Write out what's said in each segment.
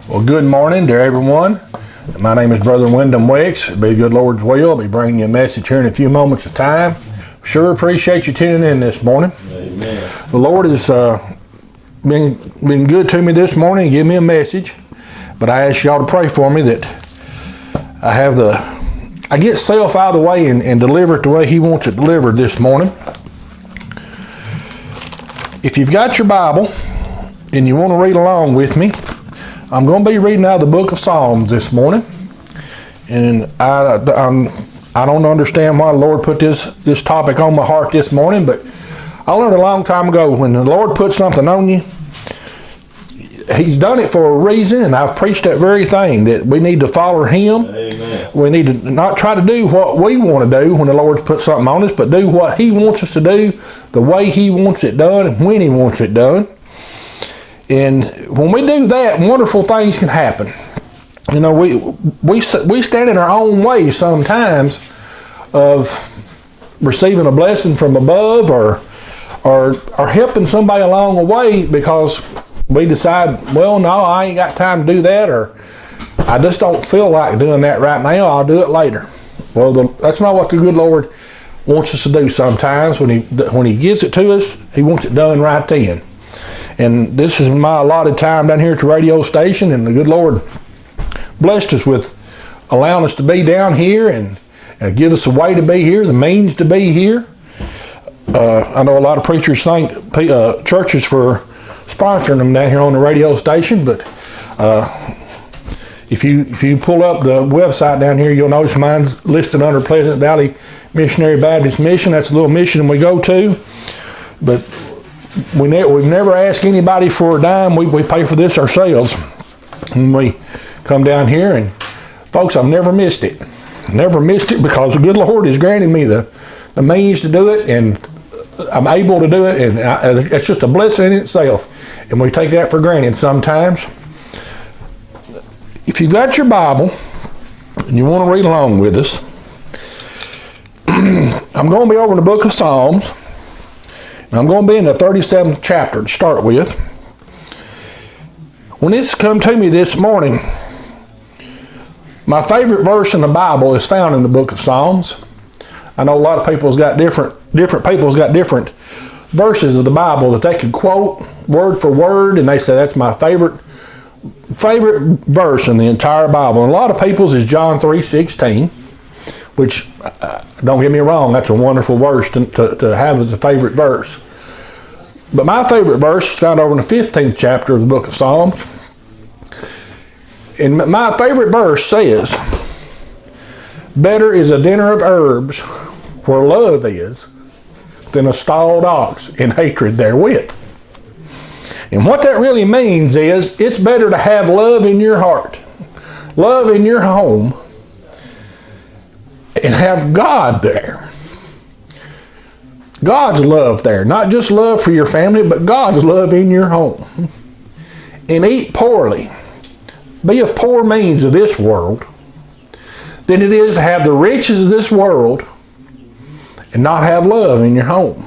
Well, good morning to everyone. My name is Brother Wyndom Wix. It'll be the good Lord's will. I'll be bringing you a message here in a few moments of time. Sure appreciate you tuning in this morning. Amen. The Lord has been good to me this morning and give me a message. But I ask y'all to pray for me that I get self out of the way and deliver it the way He wants it delivered this morning. If you've got your Bible and you want to read along with me, I'm going to be reading out of the book of Psalms this morning. And I don't understand why the Lord put this topic on my heart this morning, but I learned a long time ago, when the Lord puts something on you, He's done it for a reason, and I've preached that very thing, that we need to follow Him. Amen. We need to not try to do what we want to do when the Lord's put something on us, but do what He wants us to do, the way He wants it done, and when He wants it done. And when we do that, wonderful things can happen. You know, we stand in our own way sometimes of receiving a blessing from above, or helping somebody along the way, because we decide, well, no, I ain't got time to do that, or I just don't feel like doing that right now, I'll do it later. Well, that's not what the good Lord wants us to do sometimes. When He gives it to us, He wants it done right then. And this is my allotted time down here at the radio station, and the good Lord blessed us with allowing us to be down here and give us the way to be here, the means to be here. I know a lot of preachers thank churches for sponsoring them down here on the radio station, but if you pull up the website down here, you'll notice mine's listed under Pleasant Valley Missionary Baptist Mission. That's a little mission we go to, but we've never asked anybody for a dime. We pay for this ourselves. And we come down here, and folks, I've never missed it. Never missed it, because the good Lord has granted me the means to do it, and I'm able to do it, and it's just a blessing in itself. And we take that for granted sometimes. If you've got your Bible and you want to read along with us, I'm going to be over in the book of Psalms. I'm going to be in the 37th chapter to start with. When this come to me this morning, my favorite verse in the Bible is found in the book of Psalms. I know a lot of people's got different people's got different verses of the Bible that they could quote word for word, and they say that's my favorite verse in the entire Bible. And a lot of people's is John 3:16, which, don't get me wrong, that's a wonderful verse to have as a favorite verse. But my favorite verse is found over in the 15th chapter of the book of Psalms. And my favorite verse says, "Better is a dinner of herbs where love is than a stalled ox in hatred therewith." And what that really means is, it's better to have love in your heart, love in your home, and have God there. God's love there. Not just love for your family, but God's love in your home. And eat poorly, be of poor means of this world, than it is to have the riches of this world and not have love in your home.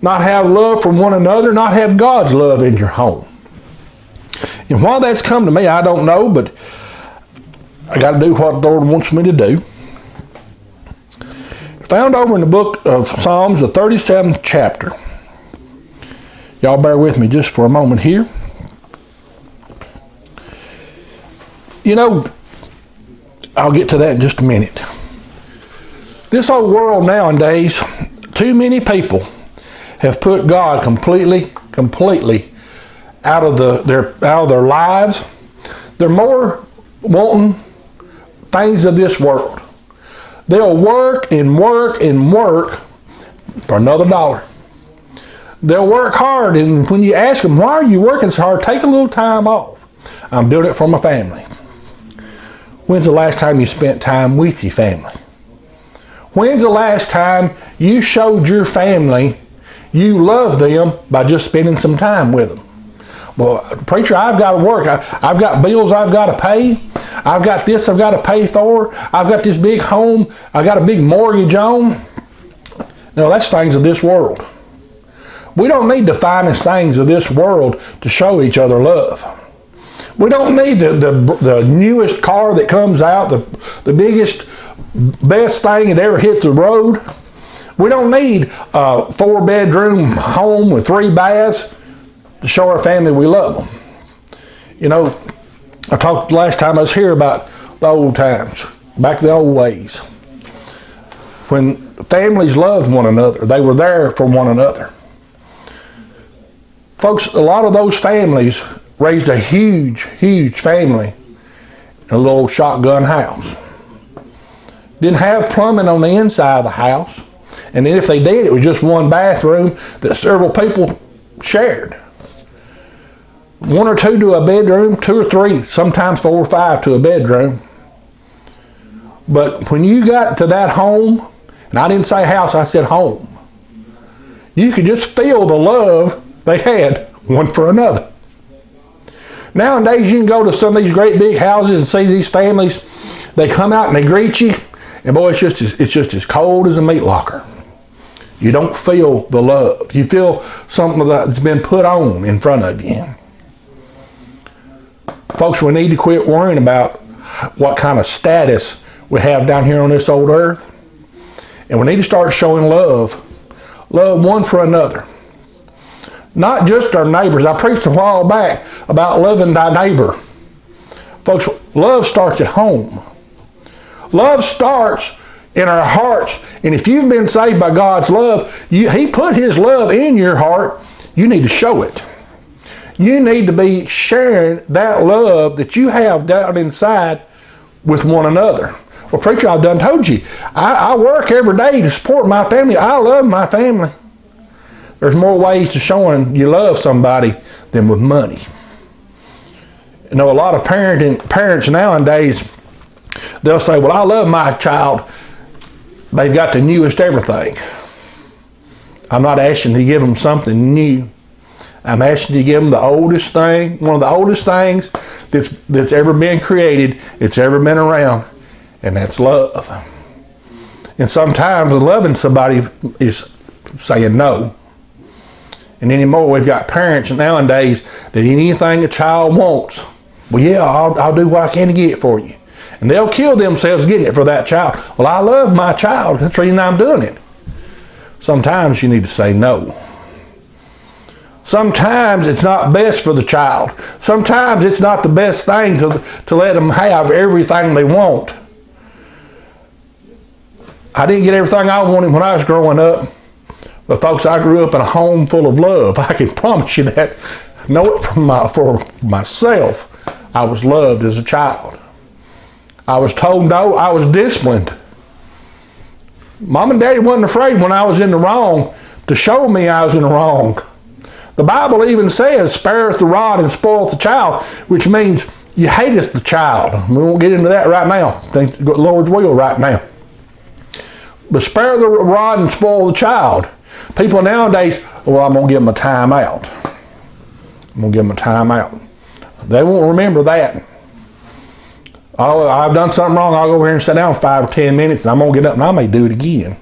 Not have love for one another, not have God's love in your home. And why that's come to me, I don't know, but I got to do what the Lord wants me to do. Found over in the book of Psalms, the 37th chapter. Y'all bear with me just for a moment here. You know, I'll get to that in just a minute. This old world nowadays, too many people have put God completely out of their lives. They're more wanting things of this world. They'll work and work and work for another dollar. They'll work hard, and when you ask them, why are you working so hard? Take a little time off. I'm doing it for my family. When's the last time you spent time with your family? When's the last time you showed your family you love them by just spending some time with them? Well, preacher, I've got to work. I've got bills I've got to pay. I've got this I've got to pay for. I've got this big home. I've got a big mortgage on. No, that's things of this world. We don't need the finest things of this world to show each other love. We don't need the newest car that comes out, the biggest, best thing that ever hit the road. We don't need a 4-bedroom home with 3 baths to show our family we love them. You know, I talked last time I was here about the old times, back to the old ways. When families loved one another, they were there for one another. Folks, a lot of those families raised a huge, huge family in a little shotgun house. Didn't have plumbing on the inside of the house. And then if they did, it was just one bathroom that several people shared. 1 or 2 to a bedroom, 2 or 3, sometimes 4 or 5 to a bedroom. But when you got to that home, and I didn't say house, I said home, you could just feel the love they had one for another. Nowadays, you can go to some of these great big houses and see these families. They come out and they greet you, and boy, it's just as cold as a meat locker. You don't feel the love. You feel something that's been put on in front of you. Folks, we need to quit worrying about what kind of status we have down here on this old earth. And we need to start showing love one for another. Not just our neighbors. I preached a while back about loving thy neighbor. Folks, love starts at home. Love starts in our hearts. And if you've been saved by God's love, He put His love in your heart. You need to show it. You need to be sharing that love that you have down inside with one another. Well, preacher, I've done told you, I work every day to support my family. I love my family. There's more ways to showing you love somebody than with money. You know, a lot of parents nowadays, they'll say, well, I love my child. They've got the newest everything. I'm not asking to give them something new. I'm asking you to give them the oldest thing, one of the oldest things that's ever been created, it's ever been around, and that's love. And sometimes loving somebody is saying no. And anymore, we've got parents nowadays that anything a child wants, well, yeah, I'll do what I can to get it for you. And they'll kill themselves getting it for that child. Well, I love my child. That's the reason I'm doing it. Sometimes you need to say no. Sometimes it's not best for the child. Sometimes it's not the best thing to let them have everything they want. I didn't get everything I wanted when I was growing up. But folks, I grew up in a home full of love. I can promise you that. I know it for myself. I was loved as a child. I was told no. I was disciplined. Mom and Daddy wasn't afraid when I was in the wrong to show me I was in the wrong. The Bible even says, spareth the rod and spoileth the child, which means you hateth the child. We won't get into that right now. I think the Lord's will right now. But spare the rod and spoil the child. People nowadays, well, I'm going to give them a time out. I'm going to give them a time out. They won't remember that. Oh, I've done something wrong. I'll go over here and sit down 5 or 10 minutes, and I'm going to get up, and I may do it again.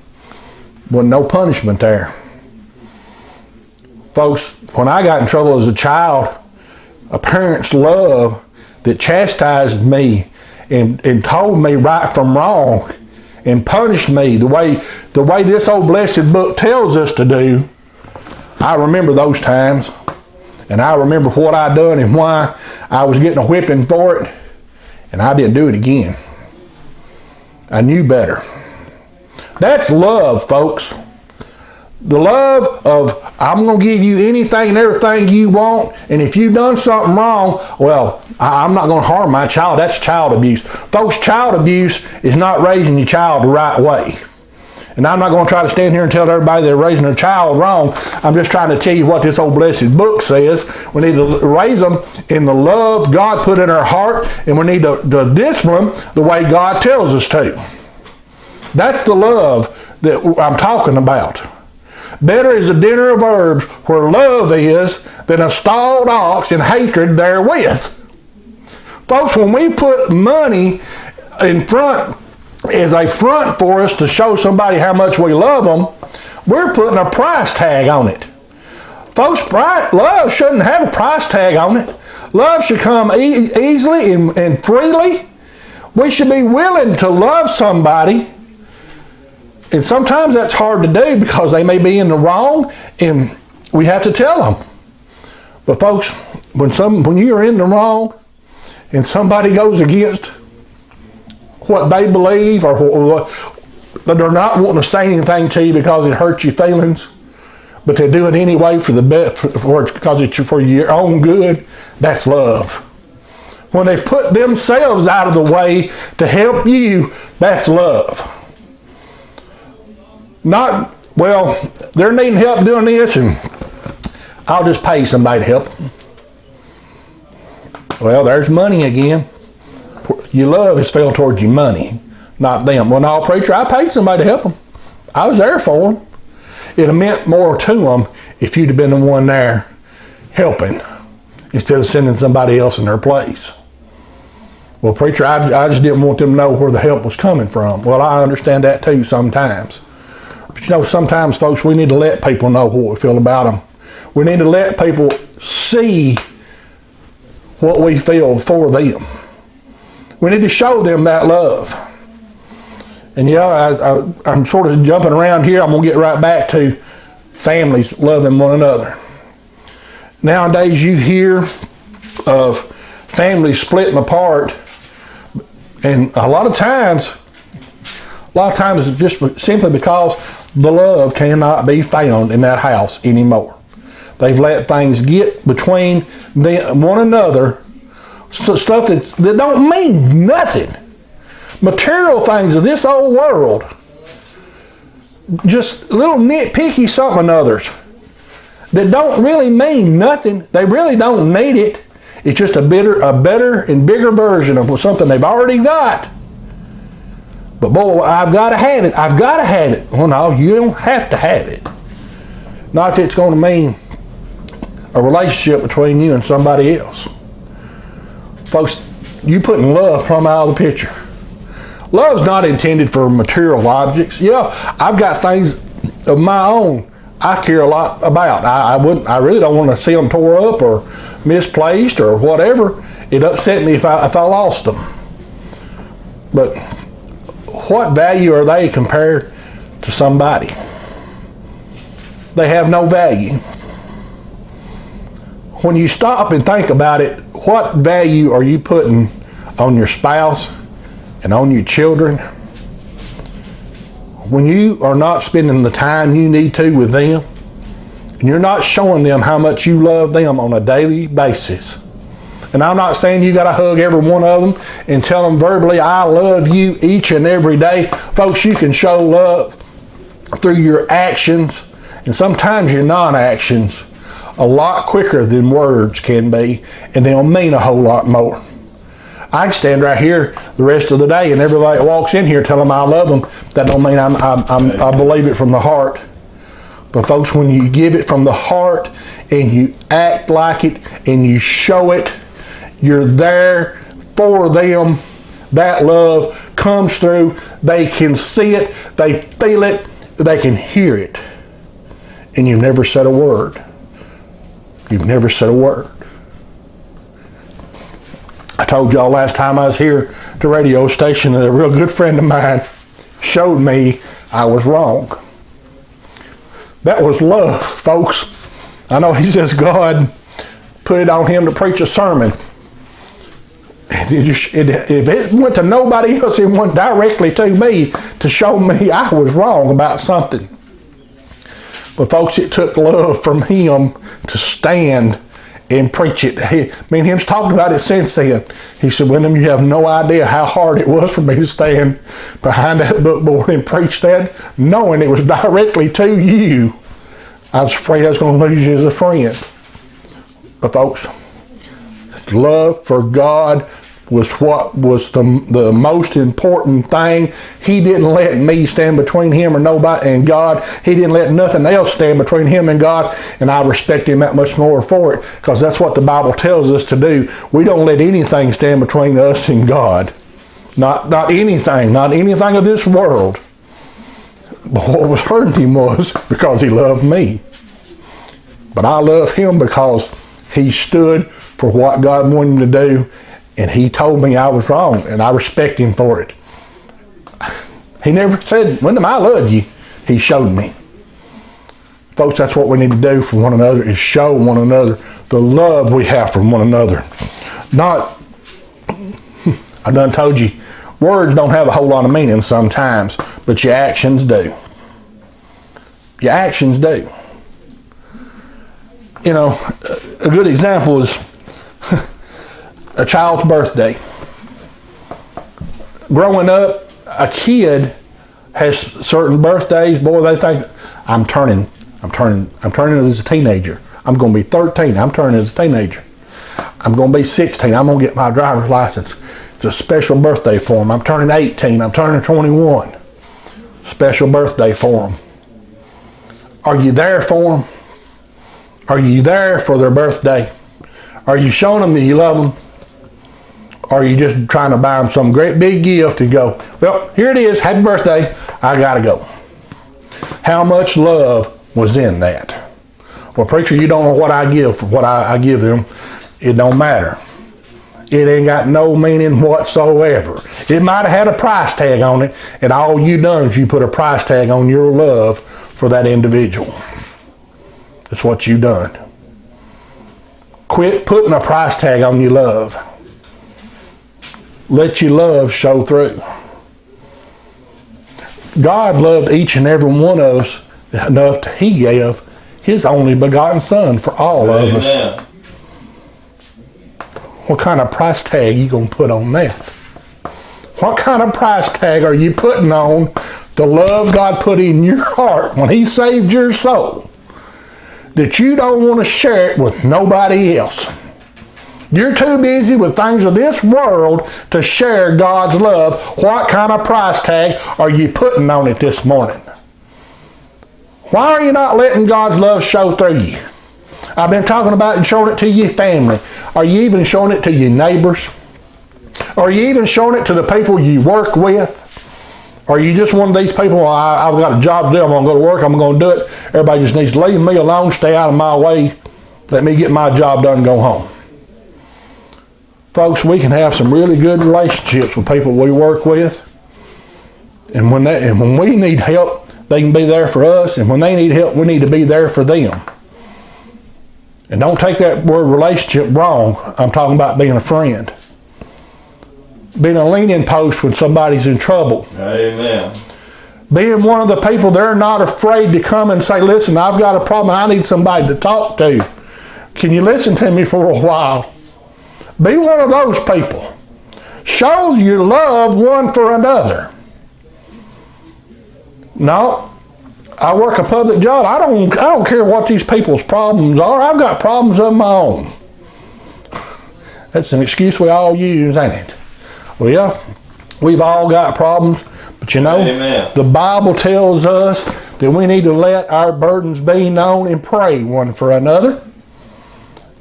Wasn't no punishment there. Folks, when I got in trouble as a child, a parent's love that chastised me and told me right from wrong and punished me the way this old blessed book tells us to do, I remember those times. And I remember what I done and why I was getting a whipping for it. And I didn't do it again. I knew better. That's love, folks. The love of, I'm going to give you anything and everything you want, and if you've done something wrong, well, I'm not going to harm my child. That's child abuse. Folks, child abuse is not raising your child the right way. And I'm not going to try to stand here and tell everybody they're raising their child wrong. I'm just trying to tell you what this old blessed book says. We need to raise them in the love God put in our heart, and we need to discipline the way God tells us to. That's the love that I'm talking about. Better is a dinner of herbs where love is than a stalled ox and hatred therewith. Folks, when we put money in front as a front for us to show somebody how much we love them, we're putting a price tag on it. Folks, love shouldn't have a price tag on it. Love should come easily and freely. We should be willing to love somebody. And sometimes that's hard to do because they may be in the wrong and we have to tell them. But folks, when you're in the wrong and somebody goes against what they believe or they're not wanting to say anything to you because it hurts your feelings, but they do it anyway for the best, because it's for your own good, that's love. When they've put themselves out of the way to help you, that's love. Not, well, they're needing help doing this and I'll just pay somebody to help them. Well, there's money again. Your love is fell towards your money, not them. Well, no, preacher, I paid somebody to help them. I was there for them. It'd have meant more to them if you'd have been the one there helping instead of sending somebody else in their place. Well, preacher, I just didn't want them to know where the help was coming from. Well, I understand that too sometimes. But you know, sometimes, folks, we need to let people know what we feel about them. We need to let people see what we feel for them. We need to show them that love. And yeah, I'm sort of jumping around here. I'm going to get right back to families loving one another. Nowadays, you hear of families splitting apart, and a lot of times it's just simply because the love cannot be found in that house anymore. They've let things get between one another, stuff that don't mean nothing. Material things of this old world, just little nitpicky something others that don't really mean nothing. They really don't need it. It's just a better and bigger version of something they've already got. But boy, I've got to have it. I've got to have it. Well, no, you don't have to have it. Not if it's going to mean a relationship between you and somebody else. Folks, you putting love from out of the picture. Love's not intended for material objects. Yeah, I've got things of my own I care a lot about. I really don't want to see them tore up or misplaced or whatever. It'd upset me if I lost them. But what value are they compared to somebody? They have no value. When you stop and think about it, what value are you putting on your spouse and on your children? When you are not spending the time you need to with them, and you're not showing them how much you love them on a daily basis. And I'm not saying you got to hug every one of them and tell them verbally, I love you each and every day. Folks, you can show love through your actions and sometimes your non-actions a lot quicker than words can be, and they'll mean a whole lot more. I can stand right here the rest of the day and everybody that walks in here tell them I love them. That don't mean I believe it from the heart. But folks, when you give it from the heart and you act like it and you show it, you're there for them. That love comes through. They can see it. They feel it. They can hear it. And you've never said a word. You've never said a word. I told y'all last time I was here at the radio station that a real good friend of mine showed me I was wrong. That was love, folks. I know he says God put it on him to preach a sermon. If it went to nobody else, it went directly to me to show me I was wrong about something. But folks, it took love from him to stand and preach it. Me and him's talked about it since then. He said, Wyndom, you have no idea how hard it was for me to stand behind that bookboard and preach that, knowing it was directly to you. I was afraid I was going to lose you as a friend. But folks, love for God was what was the most important thing. He didn't let me stand between him or nobody and God. He didn't let nothing else stand between him and God, and I respect him that much more for it, because that's what the Bible tells us to do. We don't let anything stand between us and God. Not anything of this world. But what was hurting him was because he loved me. But I love him because he stood for what God wanted him to do, and he told me I was wrong, and I respect him for it. He never said, Wyndom, I love you. He showed me. Folks, that's what we need to do for one another, is show one another the love we have for one another. Not, I done told you, words don't have a whole lot of meaning sometimes, but your actions do. Your actions do. You know, a good example is a child's birthday. Growing up, a kid has certain birthdays. Boy, they think, I'm turning as a teenager. I'm going to be 13. I'm turning as a teenager. I'm going to be 16. I'm going to get my driver's license. It's a special birthday for them. I'm turning 18. I'm turning 21. Special birthday for them. Are you there for them? Are you there for their birthday? Are you showing them that you love them? Or are you just trying to buy them some great big gift and go, well, here it is, happy birthday, I gotta go. How much love was in that? Well, preacher, you don't know what I give for what I give them. It don't matter. It ain't got no meaning whatsoever. It might have had a price tag on it, and all you done is you put a price tag on your love for that individual. That's what you done. Quit putting a price tag on your love. Let your love show through. God loved each and every one of us enough that he gave his only begotten son for all of us. What kind of price tag you going to put on that? What kind of price tag are you putting on the love God put in your heart when he saved your soul, that you don't want to share it with nobody else? You're too busy with things of this world to share God's love. What kind of price tag are you putting on it this morning? Why are you not letting God's love show through you? I've been talking about showing it to your family. Are you even showing it to your neighbors? Are you even showing it to the people you work with? Are you just one of these people, I've got a job to do, I'm going to go to work, I'm going to do it. Everybody just needs to leave me alone, stay out of my way, let me get my job done and go home. Folks, we can have some really good relationships with people we work with. And when we need help, they can be there for us. And when they need help, we need to be there for them. And don't take that word relationship wrong. I'm talking about being a friend. Being a leaning post when somebody's in trouble. Amen. Being one of the people they're not afraid to come and say, listen, I've got a problem. I need somebody to talk to. Can you listen to me for a while? Be one of those people. Show your love one for another. No, I work a public job. I don't care what these people's problems are. I've got problems of my own. That's an excuse we all use, ain't it? Well, yeah, we've all got problems, but you know, Amen. The Bible tells us that we need to let our burdens be known and pray one for another.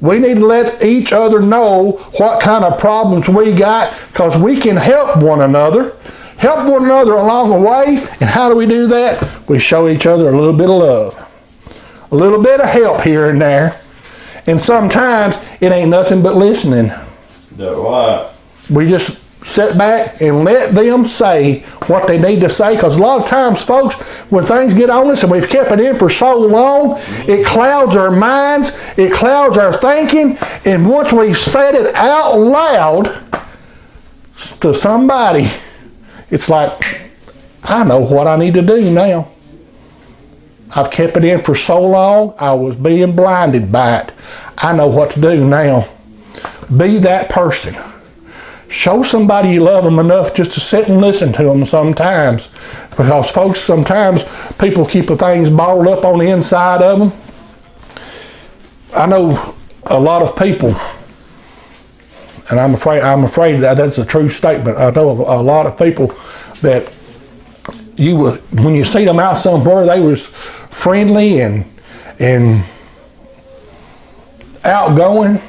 We need to let each other know what kind of problems we got, because we can help one another. Help one another along the way. And how do we do that? We show each other a little bit of love. A little bit of help here and there. And sometimes it ain't nothing but listening. That's right. We just sit back and let them say what they need to say, because a lot of times, folks, when things get on us and we've kept it in for so long, it clouds our minds, it clouds our thinking, and once we said it out loud to somebody, it's like, I know what I need to do now. I've kept it in for so long, I was being blinded by it. I know what to do now. Be that person. Show somebody you love them enough just to sit and listen to them sometimes. Because, folks, sometimes people keep the things bottled up on the inside of them. I know a lot of people, and I'm afraid that's a true statement. I know a lot of people that when you see them out somewhere, they was friendly and outgoing.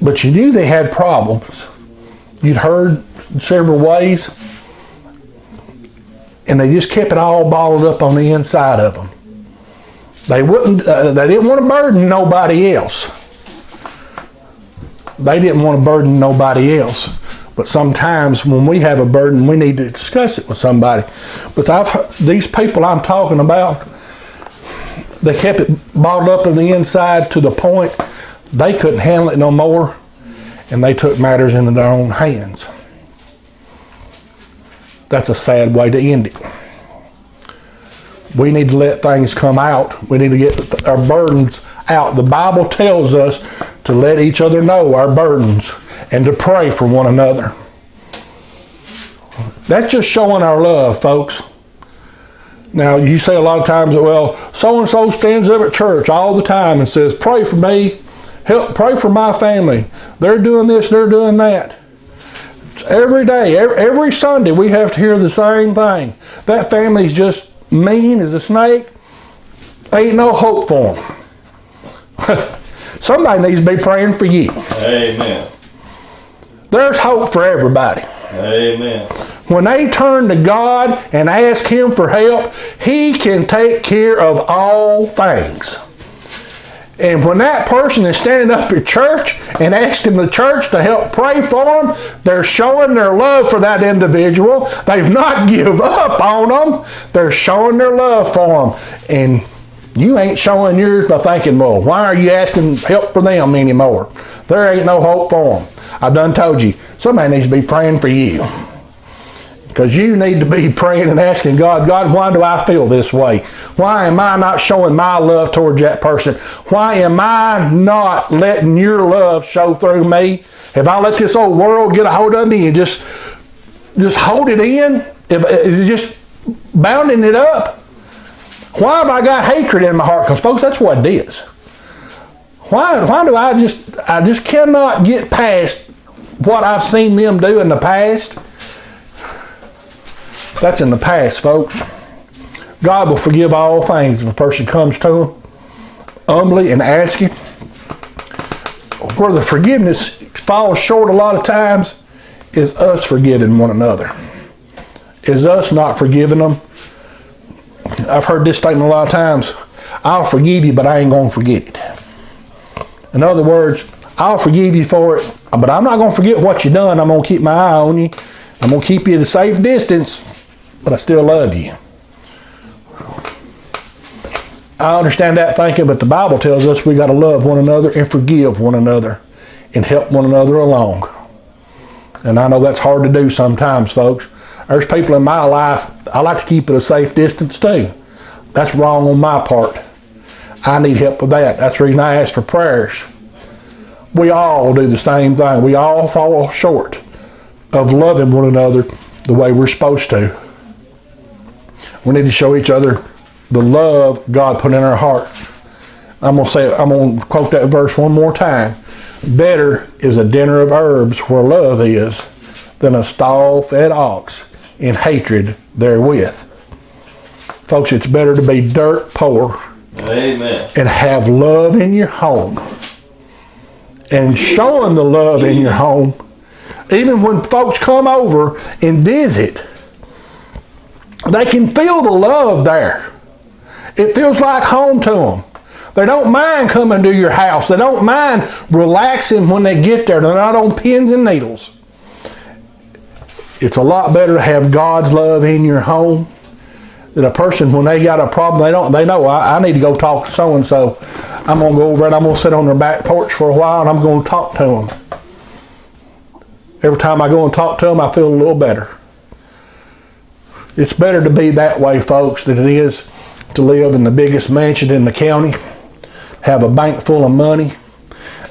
But you knew they had problems. You'd heard several ways, and they just kept it all bottled up on the inside of them. They didn't want to burden nobody else. They didn't want to burden nobody else. But sometimes when we have a burden, we need to discuss it with somebody. But these people I'm talking about, they kept it bottled up on the inside to the point they couldn't handle it no more, and they took matters into their own hands. That's a sad way to end it. We need to let things come out. We need to get our burdens out. The Bible tells us to let each other know our burdens and to pray for one another. That's just showing our love, folks. Now, you say a lot of times that, well, so-and-so stands up at church all the time and says, pray for me, pray for my family. They're doing this, they're doing that. Every day, every Sunday, we have to hear the same thing. That family's just mean as a snake. Ain't no hope for them. Somebody needs to be praying for you. Amen. There's hope for everybody. Amen. When they turn to God and ask Him for help, He can take care of all things. And when that person is standing up at church and asking the church to help pray for them, they're showing their love for that individual. They've not given up on them. They're showing their love for them. And you ain't showing yours by thinking, well, why are you asking help for them anymore? There ain't no hope for them. I've done told you, somebody needs to be praying for you. Because you need to be praying and asking God, why do I feel this way? Why am I not showing my love towards that person? Why am I not letting your love show through me? Have I let this old world get a hold of me and just hold it in? Is it just bounding it up? Why have I got hatred in my heart? Because, folks, that's what it is. Why do I just cannot get past what I've seen them do in the past? That's in the past, folks. God will forgive all things if a person comes to Him humbly and asking. Where the forgiveness falls short a lot of times is us forgiving one another. Is us not forgiving them. I've heard this statement a lot of times. I'll forgive you, but I ain't going to forget it. In other words, I'll forgive you for it, but I'm not going to forget what you done. I'm going to keep my eye on you. I'm going to keep you at a safe distance, but I still love you. I understand that thinking, but the Bible tells us we got to love one another and forgive one another and help one another along. And I know that's hard to do sometimes, folks. There's people in my life, I like to keep at a safe distance too. That's wrong on my part. I need help with that. That's the reason I ask for prayers. We all do the same thing. We all fall short of loving one another the way we're supposed to. We need to show each other the love God put in our hearts. I'm going to quote that verse one more time. Better is a dinner of herbs where love is than a stall-fed ox in hatred therewith. Folks, it's better to be dirt poor. Amen. And have love in your home. And showing the love in your home, even when folks come over and visit, they can feel the love there. It feels like home to them. They don't mind coming to your house. They don't mind relaxing when they get there. They're not on pins and needles. It's a lot better to have God's love in your home than a person when they got a problem. They know I need to go talk to so-and-so. I'm going to go over and I'm going to sit on their back porch for a while and I'm going to talk to them. Every time I go and talk to them, I feel a little better. It's better to be that way, folks, than it is to live in the biggest mansion in the county, have a bank full of money,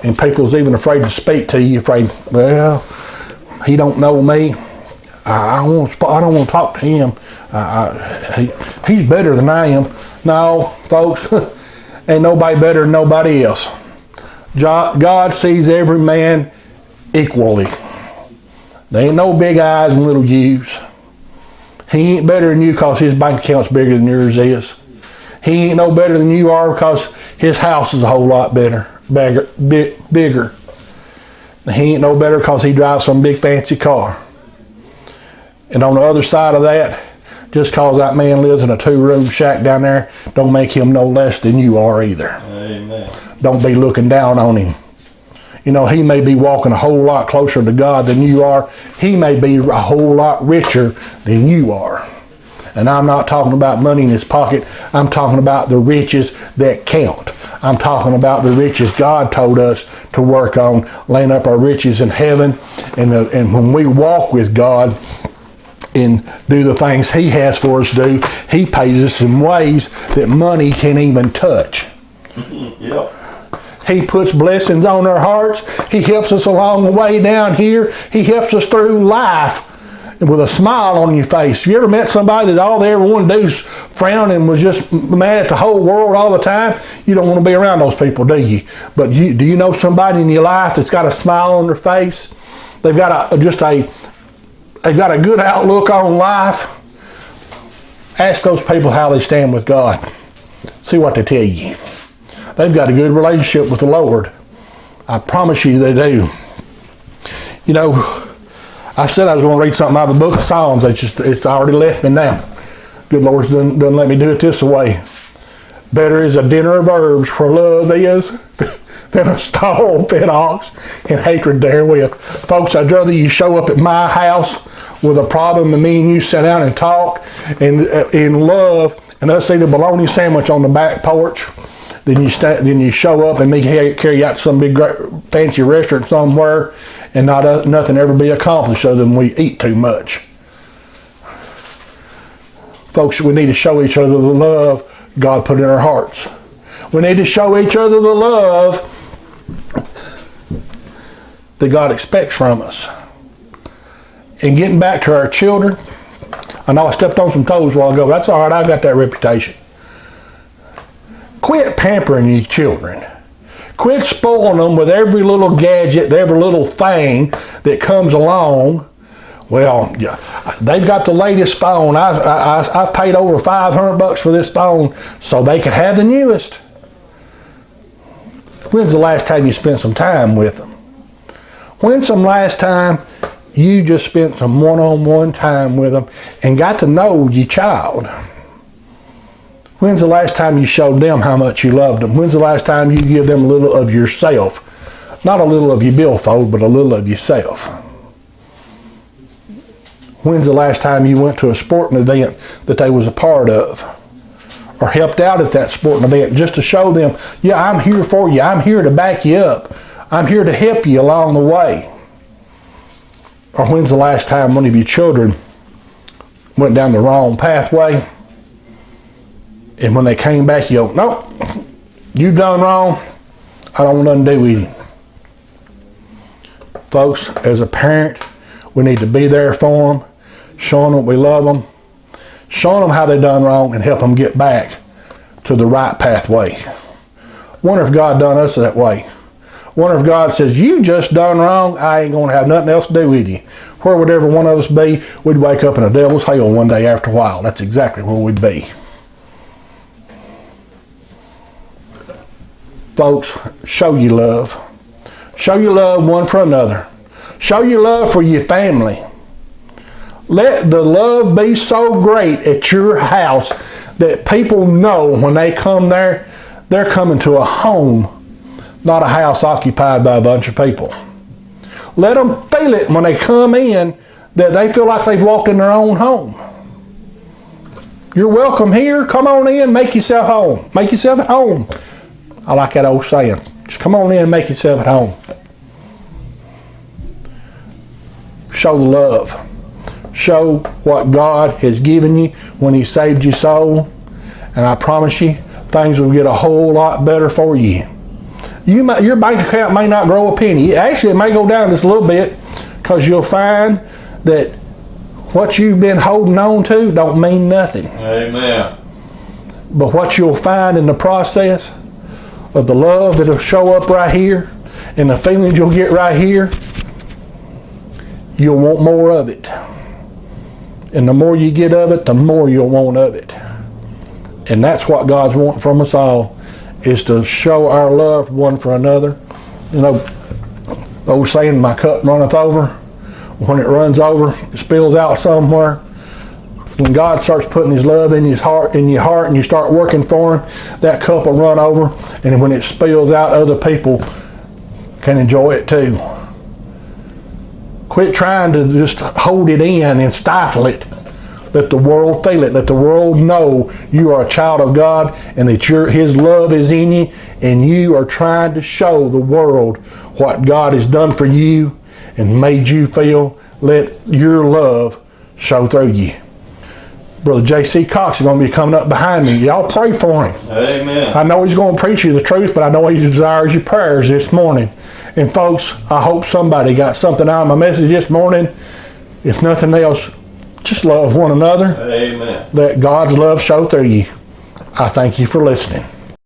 and people's even afraid to speak to you, afraid, well, he don't know me. I don't want to talk to him. He's better than I am. No, folks, ain't nobody better than nobody else. God sees every man equally. There ain't no big eyes and little U's. He ain't better than you because his bank account's bigger than yours is. He ain't no better than you are because his house is a whole lot bigger. He ain't no better because he drives some big fancy car. And on the other side of that, Just cause that man lives in a 2-room shack down there, don't make him no less than you are either. Amen. Don't be looking down on him. You know, he may be walking a whole lot closer to God than you are. He may be a whole lot richer than you are. And I'm not talking about money in his pocket. I'm talking about the riches that count. I'm talking about the riches God told us to work on, laying up our riches in heaven. And when we walk with God and do the things he has for us to do, he pays us in ways that money can't even touch. Yep. He puts blessings on our hearts. He helps us along the way down here. He helps us through life with a smile on your face. Have you ever met somebody that all they ever wanted to do is frown and was just mad at the whole world all the time? You don't want to be around those people, do you? But do you know somebody in your life that's got a smile on their face? They've got a good outlook on life. Ask those people how they stand with God. See what they tell you. They've got a good relationship with the Lord. I promise you they do. You know, I said I was going to read something out of the book of Psalms. It's already left me now. Good Lord doesn't let me do it this way. Better is a dinner of herbs where love is than a stall-fed ox and hatred therewith. Folks, I'd rather you show up at my house with a problem and me and you sit down and talk and in love and us eat a bologna sandwich on the back porch then you show up and me carry you out to some big fancy restaurant somewhere and nothing ever be accomplished other than we eat too much. Folks, we need to show each other the love God put in our hearts. We need to show each other the love that God expects from us. And getting back to our children, I know I stepped on some toes a while ago, but that's all right, I've got that reputation. Quit pampering your children. Quit spoiling them with every little gadget, every little thing that comes along. Well, yeah, they've got the latest phone. I paid over $500 for this phone so they could have the newest. When's the last time you spent some time with them? When's the last time you just spent some one-on-one time with them and got to know your child? When's the last time you showed them how much you loved them? When's the last time you give them a little of yourself? Not a little of your billfold, but a little of yourself. When's the last time you went to a sporting event that they was a part of? Or helped out at that sporting event just to show them, yeah, I'm here for you. I'm here to back you up. I'm here to help you along the way. Or when's the last time one of your children went down the wrong pathway? And when they came back, you go, nope, you've done wrong. I don't want nothing to do with you. Folks, as a parent, we need to be there for them, showing them we love them, showing them how they done wrong, and help them get back to the right pathway. Wonder if God done us that way. Wonder if God says, you just done wrong, I ain't going to have nothing else to do with you. Where would every one of us be? We'd wake up in a devil's hell one day after a while. That's exactly where we'd be. Folks, show your love. Show your love one for another. Show your love for your family. Let the love be so great at your house that people know when they come there, they're coming to a home, not a house occupied by a bunch of people. Let them feel it when they come in that they feel like they've walked in their own home. You're welcome here. Come on in, make yourself home. Make yourself at home. I like that old saying. Just come on in and make yourself at home. Show the love. Show what God has given you when He saved your soul. And I promise you, things will get a whole lot better for you. Your bank account may not grow a penny. Actually, it may go down just a little bit because you'll find that what you've been holding on to don't mean nothing. Amen. But what you'll find in the process of the love that'll show up right here and the feelings you'll get right here, you'll want more of it. And the more you get of it, the more you'll want of it. And that's what God's wanting from us all, is to show our love one for another. You know, the old saying, my cup runneth over. When it runs over, it spills out somewhere. when God starts putting his love in your heart, and you start working for him, that cup will run over, and when it spills out, other people can enjoy it too. Quit trying to just hold it in and stifle it. Let the world feel it. Let the world know you are a child of God and that his love is in you, and you are trying to show the world what God has done for you and made you feel. Let your love show through you. Brother J.C. Cox is going to be coming up behind me. Y'all pray for him. Amen. I know he's going to preach you the truth, but I know he desires your prayers this morning. And folks, I hope somebody got something out of my message this morning. If nothing else, just love one another. Amen. Let God's love show through you. I thank you for listening.